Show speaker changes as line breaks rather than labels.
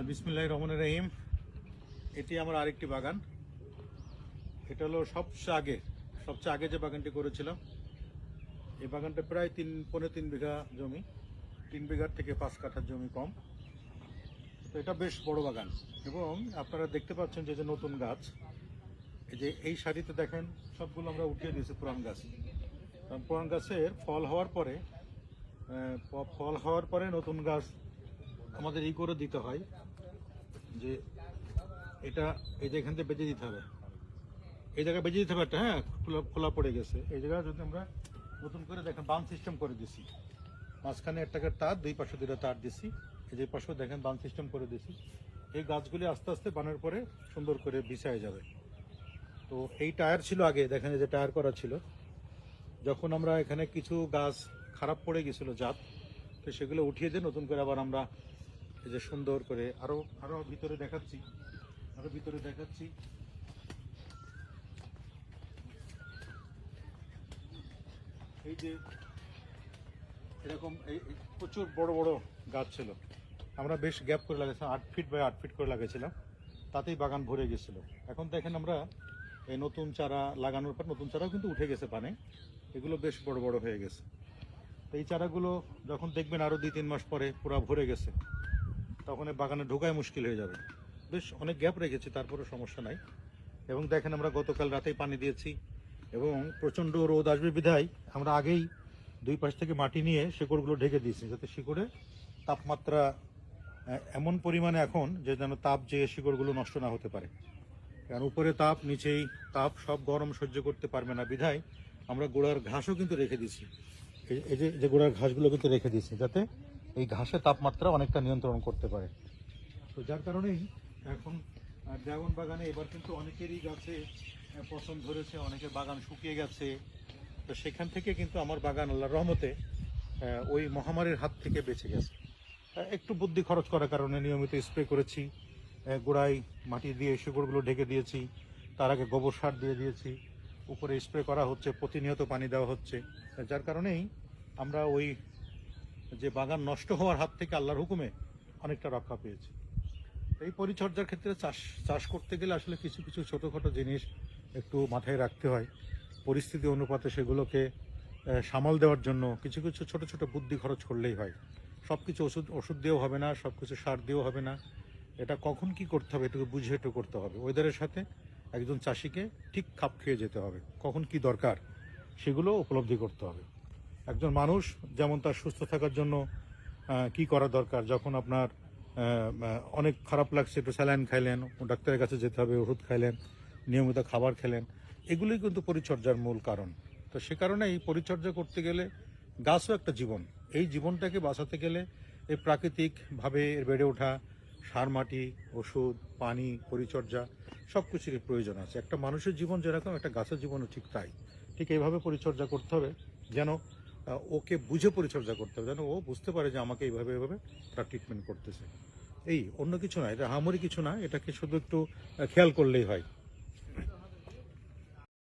বিসমিল্লাহির রহমানির রহিম। এটি আমার আরেকটি বাগান। এটা হলো সবচেয়ে আগে যে বাগানটি করেছিলাম। এই বাগানটা প্রায় পৌনে 3 বিঘা জমি, 3 বিঘার থেকে 5 কাঠা জমি কম। তো এটা বেশ বড় বাগান এবং আপনারা দেখতে পাচ্ছেন যে নতুন গাছ, এই যে এই সারিতে দেখেন সবগুলো আমরা উঠিয়ে দিয়েছি পুরান গাছ। কারণ পুরান গাছের ফল হওয়ার পরে নতুন গাছ আমাদের করে দিতে হয় যে এটা এই যে এখান থেকে বেঁচে দিতে হবে, এই জায়গায় বেঁচে দিতে হবে একটা, হ্যাঁ খোলা পড়ে গেছে এই জায়গায়। যদি আমরা নতুন করে দেখেন বান সিস্টেম করে দিছি, মাঝখানে একটা তার, দুই পাশে দুটো তার দিছি, এই যে পাশেও দেখেন বান সিস্টেম করে দিছি। এই গাছগুলি আস্তে আস্তে বানের পরে সুন্দর করে বিছায় যাবে। তো এই টায়ার ছিল আগে, দেখেন এই যে টায়ার করা ছিল। যখন আমরা এখানে কিছু গাছ খারাপ পড়ে গেছিল জাত, তো সেগুলো উঠিয়ে দিয়ে নতুন করে আবার আমরা এই যে সুন্দর করে আরো ভিতরে দেখাচ্ছি। এই যে এরকম প্রচুর বড় বড় গাছ ছিল, আমরা বেশ গ্যাপ করে লাগাইছিলাম, 8 ফিট বাই 8 ফিট করে লাগাইছিলাম, তাতেই বাগান ভরে গেছিল। এখন দেখেন আমরা এই নতুন চারা লাগানোর পর নতুন চারাও কিন্তু উঠে গেছে পানে, এগুলো বেশ বড় বড় হয়ে গেছে। এই চারাগুলো যখন দেখবেন আরো 2-3 মাস পরে পুরো ভরে গেছে, তখন বাগানে ঢোকায় মুশকিল হয়ে যাবে। বেশ অনেক গ্যাপ রেখেছি, তারপরে সমস্যা নাই। এবং দেখেন আমরা গতকাল রাতেই পানি দিয়েছি এবং প্রচণ্ড রোদ আসবে বিধায় আমরা আগেই দুই পাশ থেকে মাটি নিয়ে শিকড়গুলো ঢেকে দিয়েছি, যাতে শিকড়ে তাপমাত্রা এমন পরিমাণে এখন যে যেন তাপ যে শিকড়গুলো নষ্ট না হতে পারে। কারণ উপরে তাপ নিচেই তাপ, সব গরম সহ্য করতে পারবে না বিধায় আমরা গোড়ার ঘাসও কিন্তু রেখে দিয়েছি। এই যে গোড়ার ঘাসগুলো কিন্তু রেখে দিয়েছি যাতে এই ঘাসের তাপমাত্রা অনেকটা নিয়ন্ত্রণ করতে পারে। তো যার কারণেই এখন ড্রাগন বাগানে এবার কিন্তু অনেকেরই গাছে পছন্দ ধরেছে, অনেকের বাগান শুকিয়ে গেছে। তো সেখান থেকে কিন্তু আমার বাগান আল্লাহর রহমতে ওই মহামারীর হাত থেকে বেঁচে গেছে। একটু বুদ্ধি খরচ করার কারণে নিয়মিত স্প্রে করেছি, গোড়ায় মাটি দিয়ে শিকড়গুলো ঢেকে দিয়েছি, তার আগে গোবর সার দিয়ে দিয়েছি, উপরে স্প্রে করা হচ্ছে, প্রতিনিয়ত পানি দেওয়া হচ্ছে। যার কারণেই আমরা ওই যে বাগান নষ্ট হওয়ার হাত থেকে আল্লাহর হুকুমে অনেকটা রক্ষা পেয়েছি। এই পরিচর্যার ক্ষেত্রে চাষ করতে গেলে আসলে কিছু কিছু ছোটোখাটো জিনিস একটু মাথায় রাখতে হয়। পরিস্থিতি অনুপাতে সেগুলোকে সামাল দেওয়ার জন্য কিছু কিছু ছোট ছোট বুদ্ধি খরচ করলেই হয়। সব কিছু ওষুধ দিয়েও হবে না, সব কিছু সার দিয়েও হবে না। এটা কখন কি করতে হবে এটুকু বুঝে একটু করতে হবে। ওয়েদারের সাথে একজন চাষিকে ঠিক খাপ খেয়ে যেতে হবে, কখন কি দরকার সেগুলো উপলব্ধি করতে হবে। একজন মানুষ যেমন তার সুস্থ থাকার জন্য কি করা দরকার, যখন আপনার অনেক খারাপ লাগছে একটু স্যালাইন খাইলেন, ডাক্তারের কাছে যেতে হবে, ওষুধ খাইলেন, নিয়মিত খাবার খেলেন, এগুলোই কিন্তু পরিচর্যার মূল কারণ। তো সে কারণে এই পরিচর্যা করতে গেলে গাছও একটা জীবন, এই জীবনটাকে বাঁচাতে গেলে এই প্রাকৃতিকভাবে বেড়ে ওঠা সার, মাটি, ওষুধ, পানি, পরিচর্যা সব কিছুরই প্রয়োজন আছে। একটা মানুষের জীবন যেরকম একটা গাছের জীবনও ঠিক তাই। ঠিক এইভাবে পরিচর্যা করতে হবে যেন ওকে বুঝে পরিচর্যা করতে হবে, যেন ও বুঝতে পারে যে আমাকে এইভাবে তার ট্রিটমেন্ট করতেছে। এই অন্য কিছু না, এটা হামরি কিছু না, এটাকে শুধু একটু খেয়াল করলেই হয়।